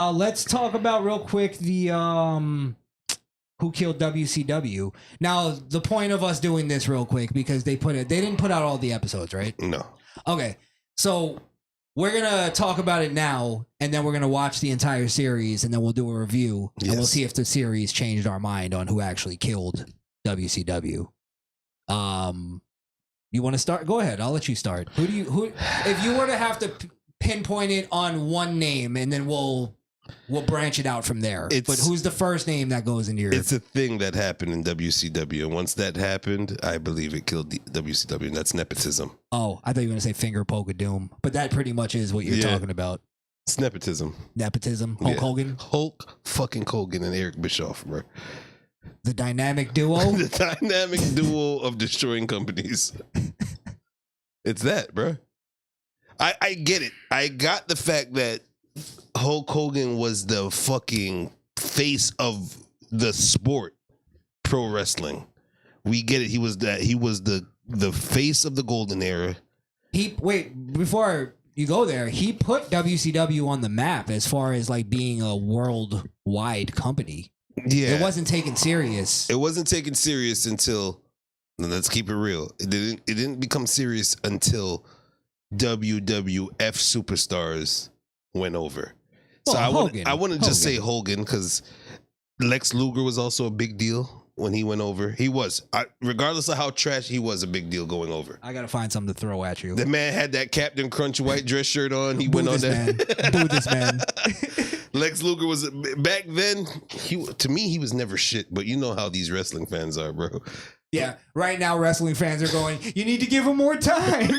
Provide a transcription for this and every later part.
Let's talk about real quick the Who Killed WCW. Now, the point of us doing this real quick because they didn't put out all the episodes, right? No. Okay, so we're gonna talk about it now, and then we're gonna watch the entire series, and then we'll do a review, and we'll see if the series changed our mind on who actually killed WCW. You want to start? Go ahead. I'll let you start. Who? If you were to have to pinpoint it on one name, and then we'll branch it out from there. But who's the first name that goes into your... It's a thing that happened in WCW. And once that happened, I believe it killed WCW, and that's nepotism. Oh, I thought you were going to say finger poke of doom. But that pretty much is what you're talking about. It's nepotism. Nepotism? Hulk Hogan? Hulk fucking Hogan and Eric Bischoff, bro. The dynamic duo? The dynamic duo of destroying companies. It's that, bro. I get it. I got the fact that Hulk Hogan was the fucking face of the sport, pro wrestling. We get it. He was the face of the golden era. Before you go there, he put WCW on the map as far as like being a worldwide company. Yeah. It wasn't taken serious. It wasn't taken serious until, let's keep it real. It didn't become serious until WWF superstars went over. So I wouldn't just say Hogan, because Lex Luger was also a big deal when he went over. He was, regardless of how trash he was, a big deal going over. I gotta find something to throw at you. The man had that Captain Crunch white dress shirt on. He went on that. Boo this man. Lex Luger was, back then, to me, he was never shit. But you know how these wrestling fans are, bro. Yeah, right now wrestling fans are going, you need to give him more time.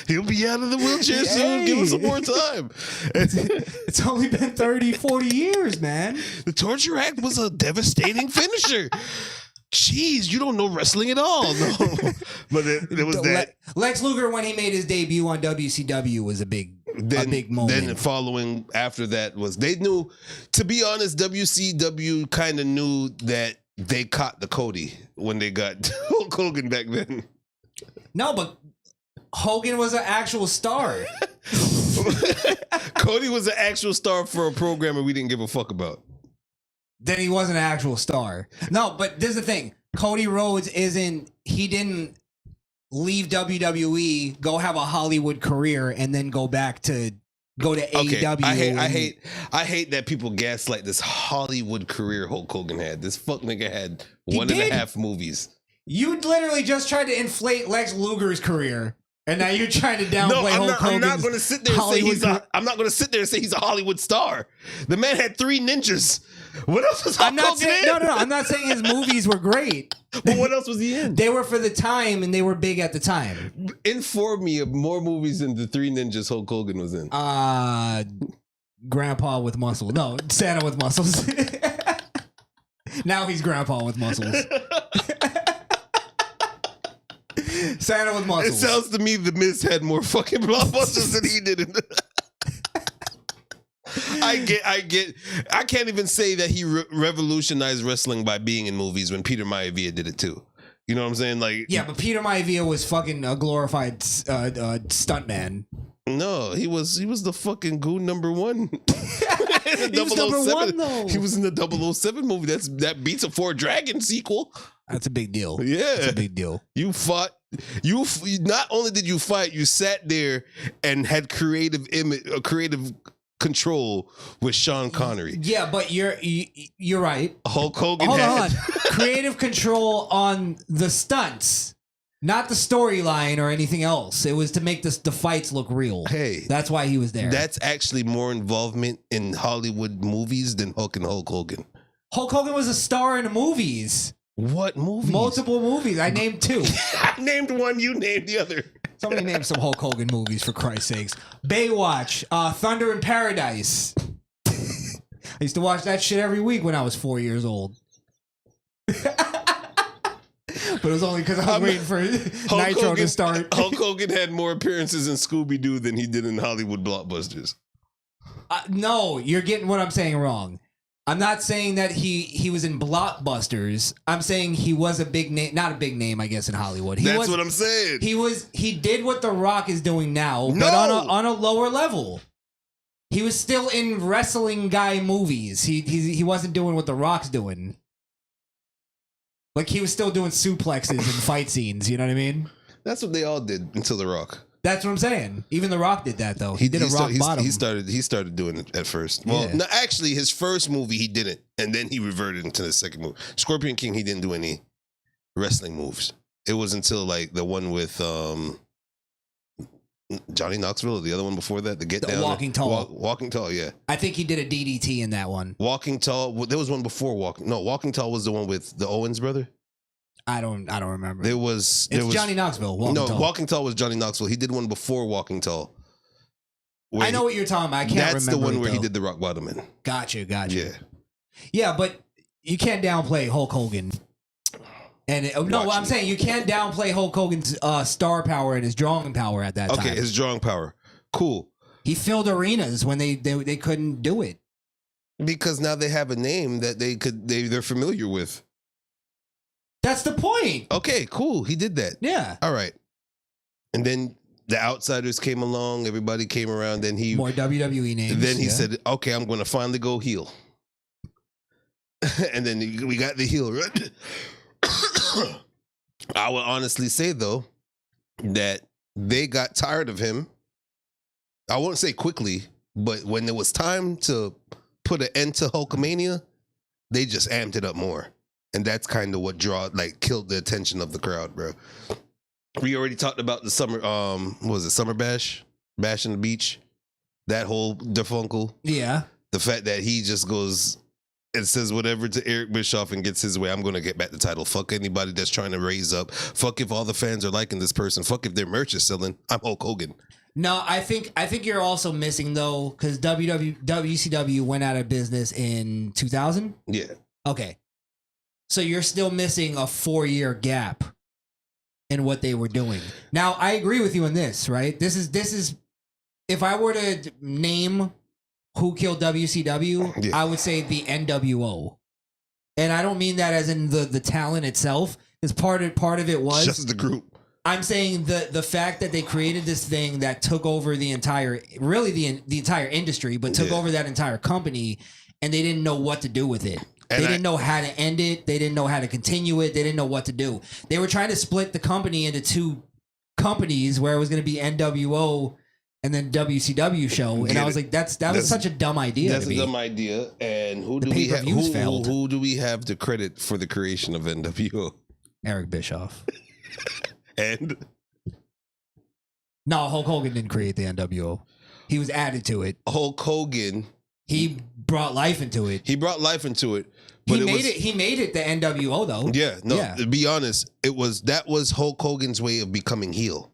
He'll be out of the wheelchair soon. Give him some more time. It's only been 30, 40 years, man. The Torture Act was a devastating finisher. Jeez, you don't know wrestling at all. No. But it was that. Lex Luger, when he made his debut on WCW, was a big moment. Then following after that was, they knew, to be honest, WCW kind of knew that they caught the Cody when they got Hulk Hogan back then. No, but Hogan was an actual star. Cody was an actual star for a programmer we didn't give a fuck about. Then he wasn't an actual star. No, but this is the thing. Cody Rhodes didn't leave WWE, go have a Hollywood career, and then go to AEW. I hate that people gaslight this Hollywood career Hulk Hogan had. This fuck nigga had 1.5 movies. You literally just tried to inflate Lex Luger's career. And now you're trying to downplay Hulk Hogan's I'm not going to sit there and say he's a Hollywood star. The man had 3 ninjas. What else was Hulk Hogan in? No. I'm not saying his movies were great. But what else was he in? They were for the time, and they were big at the time. Inform me of more movies than the 3 ninjas Hulk Hogan was in. Grandpa with muscles. No, Santa with muscles. Now he's Grandpa with muscles. Santa with muscles. It sounds to me the Miz had more fucking blockbusters than he did. I can't even say that he revolutionized wrestling by being in movies when Peter Maivia did it too. You know what I'm saying? Like, yeah, but Peter Maivia was fucking a glorified stuntman. No, he was the fucking goon number 1. He was number 1 though. He was in the 007 movie. That beats a 4 Dragon sequel. That's a big deal. Yeah, that's a big deal. You fought. You not only did you fight, you sat there and had creative control with Sean Connery. Yeah, but you're right. Hulk Hogan Hold on. Creative control on the stunts, not the storyline or anything else. It was to make the fights look real. Hey, that's why he was there. That's actually more involvement in Hollywood movies than Hulk Hogan. Hulk Hogan was a star in the movies. What movies? Multiple movies. I named 2. I named one. You named the other. Somebody named some Hulk Hogan movies, for Christ's sakes. Baywatch, Thunder in Paradise. I used to watch that shit every week when I was 4 years old. But it was only because I was waiting for Nitro to start. Hulk Hogan had more appearances in Scooby-Doo than he did in Hollywood blockbusters. No, you're getting what I'm saying wrong. I'm not saying that he was in blockbusters. I'm saying he was a big name, not a big name, I guess, in Hollywood. That's what I'm saying. He did what The Rock is doing now, but on a lower level. He was still in wrestling guy movies. He wasn't doing what The Rock's doing. Like, he was still doing suplexes and fight scenes, you know what I mean? That's what they all did until The Rock. That's what I'm saying. Even The Rock did that, though. He did a rock bottom. He started doing it at first. Well, no, actually, his first movie, he didn't. And then he reverted into the second movie. Scorpion King, he didn't do any wrestling moves. It was until, like, the one with Johnny Knoxville, or the other one before that, the Get Down. Walking Tall. Walking Tall, yeah. I think he did a DDT in that one. Walking Tall, there was one before Walking Tall was the one with the Owens brother. I don't remember. There was Johnny Knoxville. Walking Tall was Johnny Knoxville. He did one before Walking Tall. I know what you're talking about. I can't remember. That's the one where he did the rock bottom in. Gotcha. Yeah, but you can't downplay Hulk Hogan. And what I'm saying, you can't downplay Hulk Hogan's star power and his drawing power at that time. Okay, his drawing power. Cool. He filled arenas when they couldn't do it. Because now they have a name that they're familiar with. That's the point. Okay, cool. He did that. Yeah. All right. And then the Outsiders came along. Everybody came around. Then more WWE names. Then he said, "Okay, I'm going to finally go heel." And then we got the heel. Right? I would honestly say though that they got tired of him. I won't say quickly, but when it was time to put an end to Hulkamania, they just amped it up more. And that's kind of what killed the attention of the crowd, bro. We already talked about the summer, what was it, Summer Bash? Bash in the Beach? That whole defuncle. Yeah. The fact that he just goes and says whatever to Eric Bischoff and gets his way. I'm going to get back the title. Fuck anybody that's trying to raise up. Fuck if all the fans are liking this person. Fuck if their merch is selling. I'm Hulk Hogan. No, I think you're also missing, though, because WCW went out of business in 2000? Yeah. Okay. So you're still missing a 4-year gap in what they were doing. Now, I agree with you on this, right? This is if I were to name who killed WCW, I would say the NWO. And I don't mean that as in the talent itself, because part of it was just the group. I'm saying the fact that they created this thing that took over the entire industry, but took over that entire company, and they didn't know what to do with it. They didn't know how to end it. They didn't know how to continue it. They didn't know what to do. They were trying to split the company into two companies where it was going to be NWO and then WCW show. And I was like, that was such a dumb idea. That's a dumb idea. And who do we have to credit for the creation of NWO? Eric Bischoff. And? No, Hulk Hogan didn't create the NWO. He was added to it. Hulk Hogan. He brought life into it. But he made it the NWO though. Yeah, no. Yeah. To be honest, that was Hulk Hogan's way of becoming heel.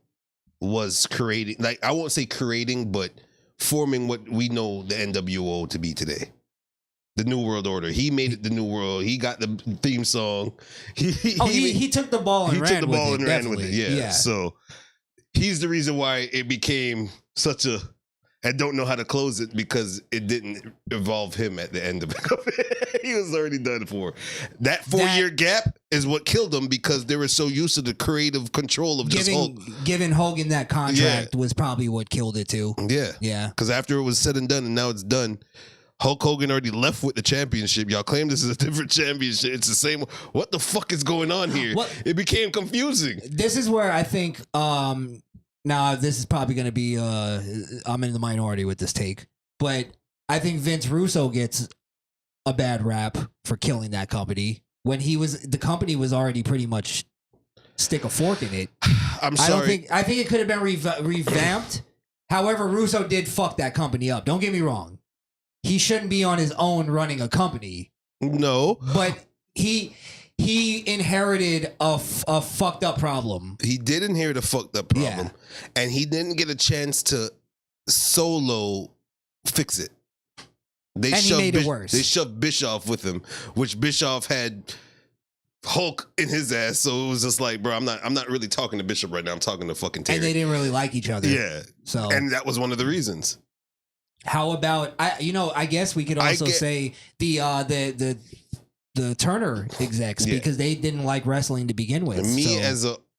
Was creating, I won't say creating, but forming what we know the NWO to be today. The New World Order. He made it the New World. He got the theme song. He took the ball and ran with it. Yeah. So he's the reason why it became such a. I don't know how to close it because it didn't involve him at the end of it. He was already done for. That 4-year gap is what killed him because they were so used to the creative control of just Hulk. Giving Hogan that contract was probably what killed it too. Yeah. Yeah. Because after it was said and done and now it's done, Hulk Hogan already left with the championship. Y'all claim this is a different championship. It's the same. What the fuck is going on here? It became confusing. This is where I think... Now, this is probably going to be, I'm in the minority with this take, but I think Vince Russo gets a bad rap for killing that company when the company was already pretty much stick a fork in it. I'm sorry. I think it could have been revamped. However, Russo did fuck that company up. Don't get me wrong. He shouldn't be on his own running a company. No. But he inherited a fucked up problem. He did inherit a fucked up problem. Yeah. And he didn't get a chance to solo fix it. He made it worse. They shoved Bischoff with him, which Bischoff had Hulk in his ass. So it was just like, bro, I'm not really talking to Bishop right now. I'm talking to fucking Terry. And they didn't really like each other. Yeah. And that was one of the reasons. How about I guess we could also say the Turner execs because they didn't like wrestling to begin with.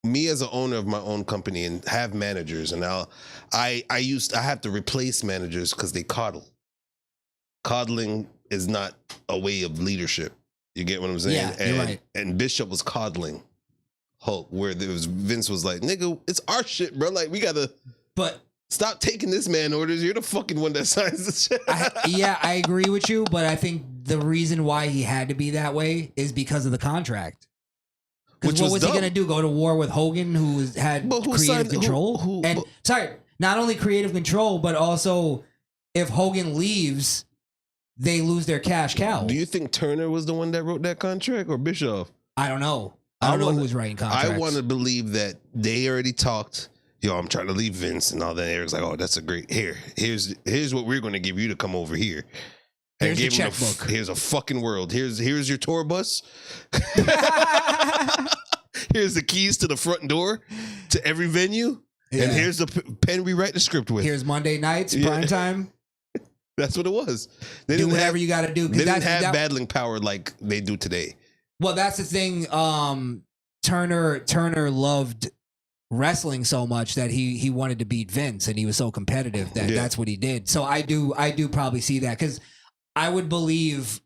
me as an owner of my own company and have managers, and I have to replace managers because they coddle. Coddling is not a way of leadership. You get what I'm saying? Yeah, and, you're right. And Bishop was coddling Hulk, where Vince was like, "Nigga, it's our shit, bro. Like we gotta." But stop taking this man orders. You're the fucking one that signs the shit. I agree with you, but I think the reason why he had to be that way is because of the contract. Because what was he going to do? Go to war with Hogan, who had creative control? Sorry, not only creative control, but also if Hogan leaves, they lose their cash cow. Do you think Turner was the one that wrote that contract or Bischoff? I don't know. I don't know who was writing contracts. I want to believe that they already talked. Yo, I'm trying to leave Vince, and all that. Eric's like, oh, that's a great. Here's what we're going to give you to come over here. And here's the checkbook. Here's a fucking world. Here's your tour bus. Here's the keys to the front door to every venue. Yeah. And here's the pen we write the script with. Here's Monday nights, prime time. That's what it was. They do whatever you got to do. They didn't have battling power like they do today. Well, that's the thing. Turner loved wrestling so much that he wanted to beat Vince, and he was so competitive that that's what he did. So I do probably see that, because I would believe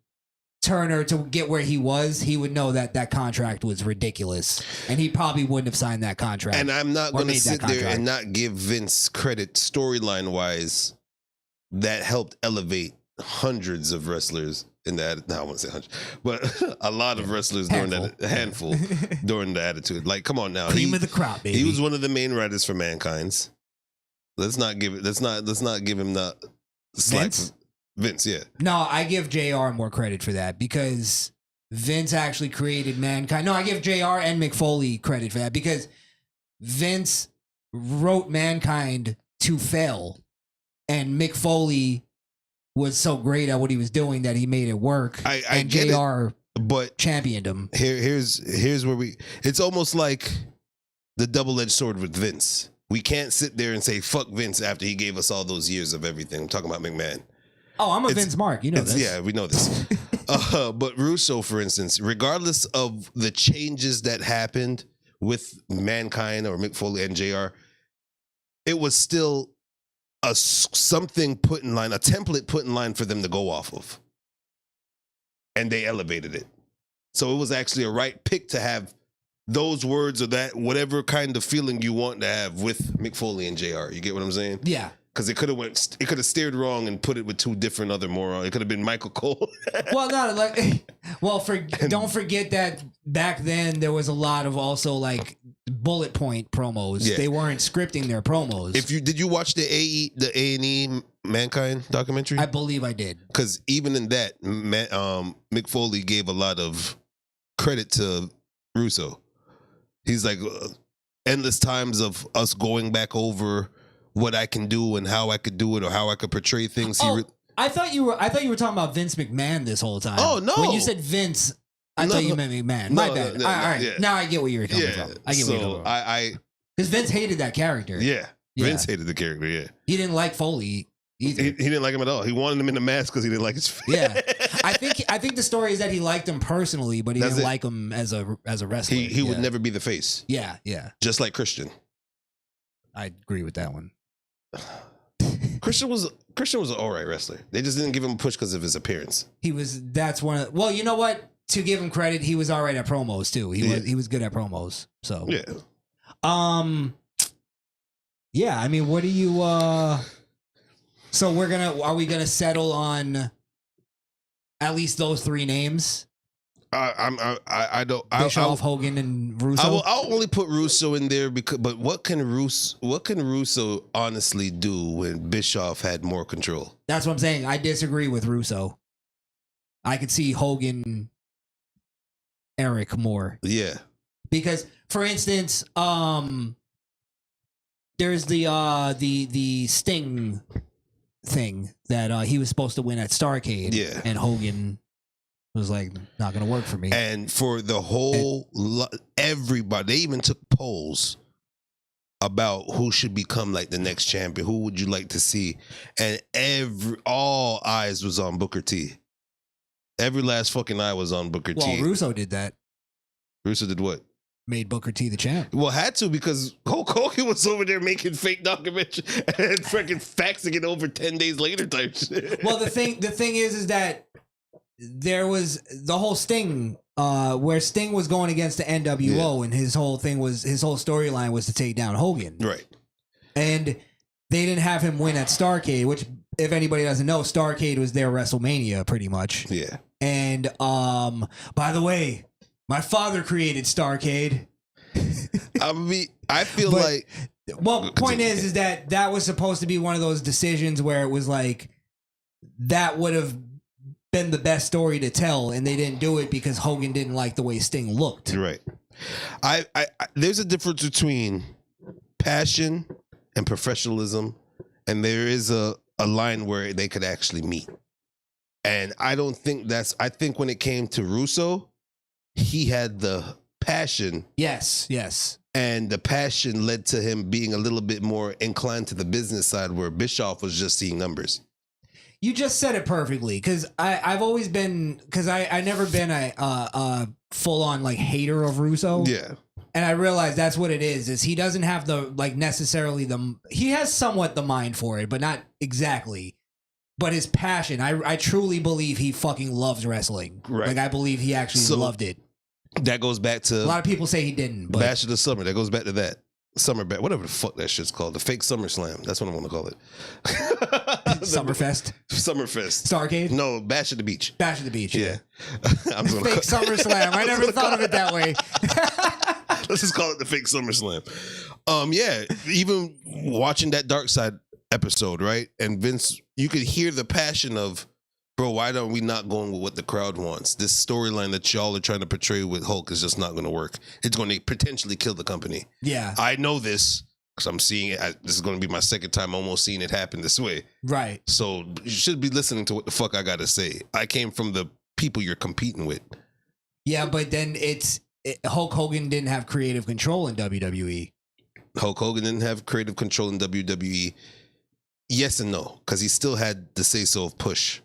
Turner, to get where he was, he would know that contract was ridiculous, and he probably wouldn't have signed that contract. And I'm not going to sit there and not give Vince credit storyline wise. That helped elevate hundreds of wrestlers in that. No, I won't say hundreds, but a lot of wrestlers during that handful during the Attitude. Like, come on now, cream of the crop, baby. He was one of the main writers for Mankind's. Let's not give him the slack. Vince, yeah. No, I give JR more credit for that, because Vince actually created Mankind. No, I give JR and Mick Foley credit for that, because Vince wrote Mankind to fail. And Mick Foley was so great at what he was doing that he made it work. And JR championed him. Here's where it's almost like the double-edged sword with Vince. We can't sit there and say fuck Vince after he gave us all those years of everything. I'm talking about McMahon. Oh, I'm a Vince Mark. You know this. Yeah, we know this. But Russo, for instance, regardless of the changes that happened with Mankind or Mick Foley and JR, it was still something put in line, a template put in line for them to go off of. And they elevated it. So it was actually a right pick to have those words or that, whatever kind of feeling you want to have with Mick Foley and JR. You get what I'm saying? Yeah. Because it could have steered wrong and put it with two different other morons. It could have been Michael Cole. Don't forget that back then there was a lot of also like bullet point promos. Yeah. They weren't scripting their promos. Did you watch the A&E Mankind documentary? I believe I did. Because even in that, Mick Foley gave a lot of credit to Russo. He's like, endless times of us going back over what I can do and how I could do it or how I could portray things. I thought you were talking about Vince McMahon this whole time. Oh no! When you said Vince, I thought you meant McMahon. My bad. All right. Yeah. Now I get where you were coming from. I get where you're coming from. Because Vince hated that character. Yeah. Vince hated the character. Yeah. He didn't like Foley either. He didn't like him at all. He wanted him in the mask because he didn't like his face. Yeah. I think the story is that he liked him personally, but he didn't like him as a wrestler. He would never be the face. Yeah. Yeah. Just like Christian. I agree with that one. Christian was an all right wrestler. They just didn't give him a push because of his appearance. Well, you know what? To give him credit, he was all right at promos too. He was good at promos. So yeah. Yeah, I mean, what do you so are we gonna settle on at least those three names? I don't. Bischoff, Hogan, and Russo. I'll only put Russo in there but what can Russo honestly do when Bischoff had more control? That's what I'm saying. I disagree with Russo. I could see Hogan, Eric more. Yeah. Because, for instance, there's the Sting thing that he was supposed to win at Starrcade. Yeah. And Hogan was like, not going to work for me. And for the whole, everybody, they even took polls about who should become like the next champion. Who would you like to see? And all eyes was on Booker T. Every last fucking eye was on Booker T. Well, Russo did that. Russo did what? made Booker T the champ. Well, had to, because Hulk Hogan was over there making fake documents and freaking faxing it over 10 days later type shit. Well, the thing is that there was the whole Sting, where Sting was going against the NWO, and his whole storyline was to take down Hogan. Right. And they didn't have him win at Starrcade, which, if anybody doesn't know, Starrcade was their WrestleMania pretty much. Yeah. And by the way, my father created Starrcade. I feel like... Well, point is that was supposed to be one of those decisions where it was like, that would have been the best story to tell, and they didn't do it because Hogan didn't like the way Sting looked. Right. I there's a difference between passion and professionalism, and there is a line where they could actually meet. And I don't think I think when it came to Russo, he had the passion. Yes. And the passion led to him being a little bit more inclined to the business side, where Bischoff was just seeing numbers. You just said it perfectly, because I've always been, because I never been a full on like hater of Russo. Yeah. And I realize that's what it is he doesn't have the, like, necessarily he has somewhat the mind for it, but not exactly. But his passion, I truly believe he fucking loves wrestling. Right. Like, I believe he actually loved it. That goes back to... A lot of people say he didn't, but... Bash of the Summer. That goes back to that. Summer Bash. Whatever the fuck that shit's called. The fake SummerSlam. That's what I want to call it. Summerfest? Summerfest. Starrcade? No, Bash of the Beach. Bash of the Beach. Yeah. I'm gonna fake SummerSlam. I never thought of it that way. Let's just call it the fake SummerSlam. Yeah. Even watching that Dark Side episode, right? And Vince, you could hear the passion of, bro, why don't we not going with what the crowd wants? This storyline that y'all are trying to portray with Hulk is just not going to work. It's going to potentially kill the company. Yeah. I know this because I'm seeing it. This is going to be my second time almost seeing it happen this way. Right. So you should be listening to what the fuck I got to say. I came from the people you're competing with. Yeah, but then Hulk Hogan didn't have creative control in WWE. Hulk Hogan didn't have creative control in WWE. Yes and no, because he still had the say-so of push.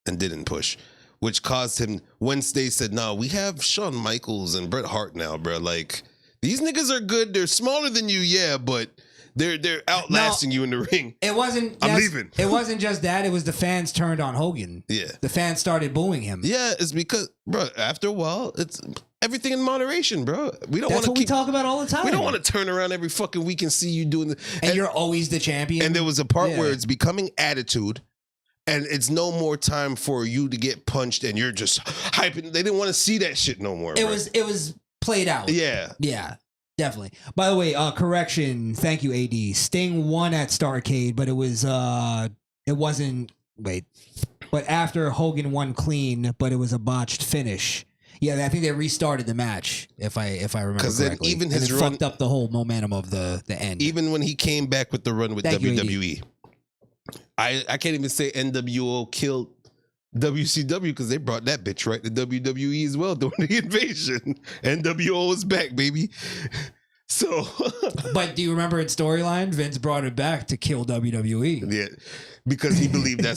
And didn't push, which caused him, once they said, no, we have Shawn Michaels and Bret Hart now, bro. Like, these niggas are good. They're smaller than you, yeah, but they're outlasting you in the ring. It wasn't... I'm leaving. It wasn't just that. It was the fans turned on Hogan. Yeah. The fans started booing him. Yeah, it's because, bro, after a while, it's everything in moderation, bro. We don't want to That's what we talk about all the time. We don't want to turn around every fucking week and see you doing the... And you're always the champion. And there was a part where it's becoming attitude. And it's no more time for you to get punched and you're just hyping. They didn't want to see that shit no more. It was played out. Yeah. Yeah, definitely. By the way, correction. Thank you, AD. Sting won at Starrcade, but it wasn't. Wait. But after Hogan won clean, but it was a botched finish. Yeah, I think they restarted the match, if I remember correctly. Because then even his run fucked up the whole momentum of the end. Even when he came back with the run with WWE. I can't even say NWO killed WCW because they brought that bitch right to WWE as well during the invasion. NWO is back, baby. So, but do you remember its storyline? Vince brought it back to kill WWE. Yeah, because he believed that's